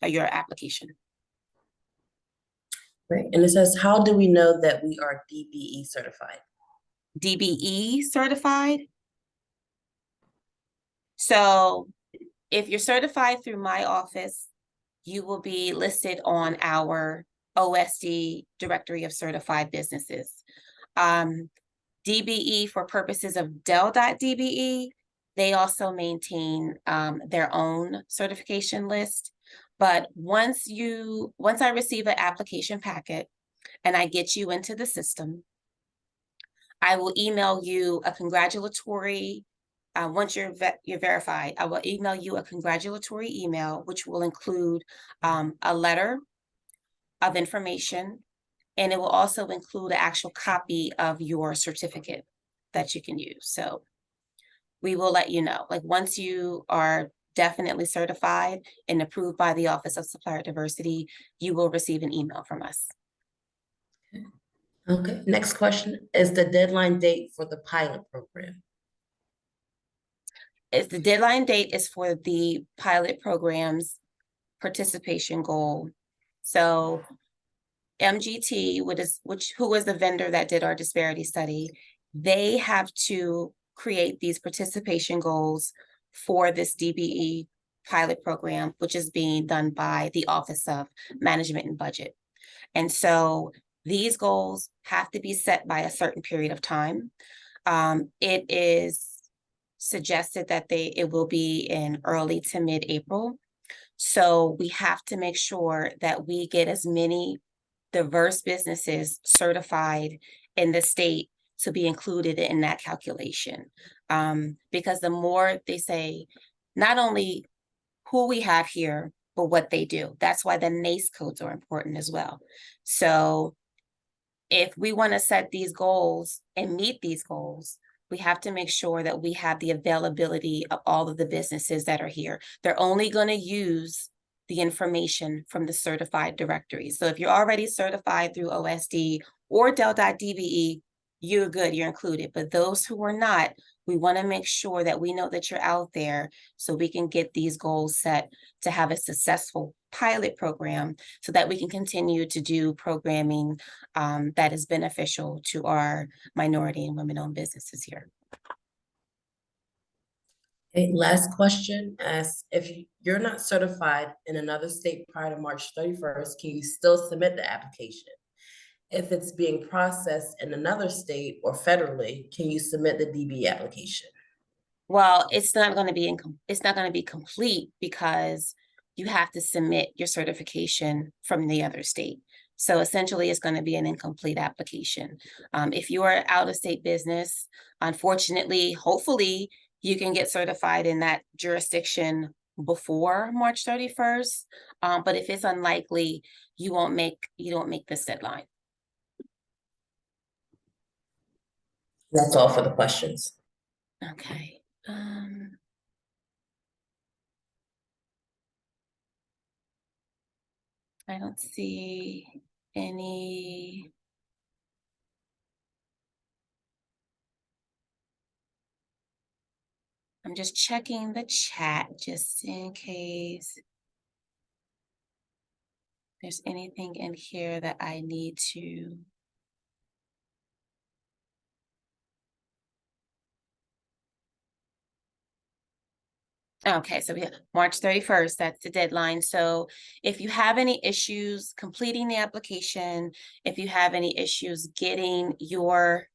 or your application. right. And it says, how do we know that we are DBE certified? DBE certified. So if you're certified through my office, you will be listed on our OSD Directory of Certified Businesses. DBE, for purposes of Dell.DBE, they also maintain their own certification list. But once I receive an application packet and I get you into the system, I will email you a congratulatory. Once you're verified, I will email you a congratulatory email, which will include a letter of information, and it will also include an actual copy of your certificate that you can use. So we will let you know, like once you are definitely certified and approved by the Office of Supplier Diversity, you will receive an email from us. Okay, next question is the deadline date for the pilot program. The deadline date is for the pilot program's participation goal. So MGT, who was the vendor that did our disparity study, they have to create these participation goals for this DBE pilot program, which is being done by the Office of Management and Budget. And so these goals have to be set by a certain period of time. It is suggested that it will be in early to mid-April. So we have to make sure that we get as many diverse businesses certified in the state to be included in that calculation. Because the more they say, not only who we have here, but what they do. That's why the NACE codes are important as well. So if we want to set these goals and meet these goals, we have to make sure that we have the availability of all of the businesses that are here. They're only going to use the information from the certified directory. So if you're already certified through OSD or Dell.DBE, you're good, you're included. But those who are not, we want to make sure that we know that you're out there so we can get these goals set to have a successful pilot program so that we can continue to do programming that is beneficial to our minority and women-owned businesses here. Okay, last question asks, if you're not certified in another state prior to March 31st, can you still submit the application? If it's being processed in another state or federally, can you submit the DBE application? Well, it's not going to be complete because you have to submit your certification from the other state. So essentially, it's going to be an incomplete application. If you are out of state business, unfortunately, hopefully, you can get certified in that jurisdiction before March 31st. But if it's unlikely, you don't make this deadline. That's all for the questions. Okay. I don't see any. I'm just checking the chat just in case there's anything in here that I need to. Okay, so we have March 31st, that's the deadline. So if you have any issues completing the application, if you have any issues getting your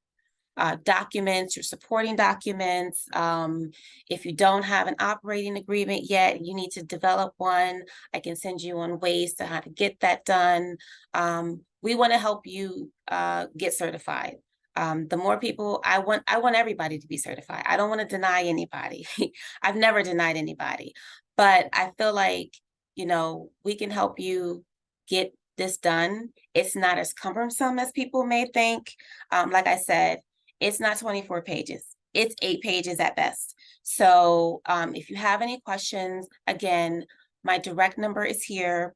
documents, your supporting documents. If you don't have an operating agreement yet, you need to develop one. I can send you on ways to how to get that done. We want to help you get certified. The more people, I want everybody to be certified. I don't want to deny anybody. I've never denied anybody, but I feel like, we can help you get this done. It's not as cumbersome as people may think. Like I said, it's not 24 pages. It's 8 pages at best. So if you have any questions, again, my direct number is here.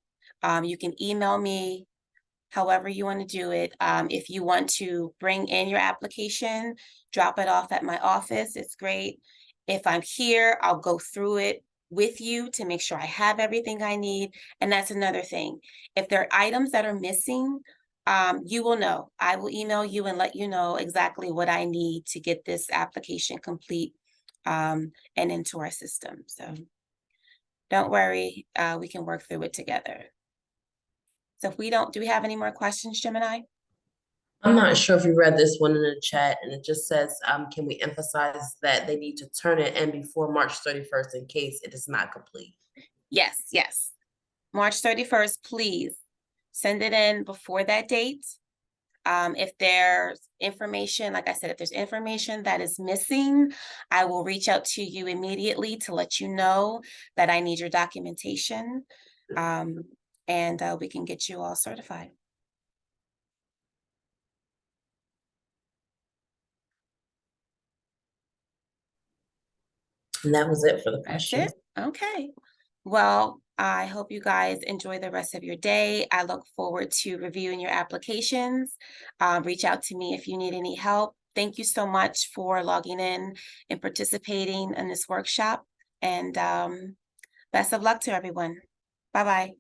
You can email me however you want to do it. If you want to bring in your application, drop it off at my office. It's great. If I'm here, I'll go through it with you to make sure I have everything I need. And that's another thing. If there are items that are missing, you will know. I will email you and let you know exactly what I need to get this application complete and into our system. So don't worry, we can work through it together. So if we don't, do we have any more questions, Gemini? I'm not sure if you read this one in the chat, and it just says, can we emphasize that they need to turn it in before March 31st in case it is not complete? Yes, yes. March 31st, please send it in before that date. If there's information, like I said, if there's information that is missing, I will reach out to you immediately to let you know that I need your documentation. And we can get you all certified. And that was it for the That's questions. it. Okay. Well, I hope you guys enjoy the rest of your day. I look forward to reviewing your applications. Reach out to me if you need any help. Thank you so much for logging in and participating in this workshop. And best of luck to everyone. Bye-bye.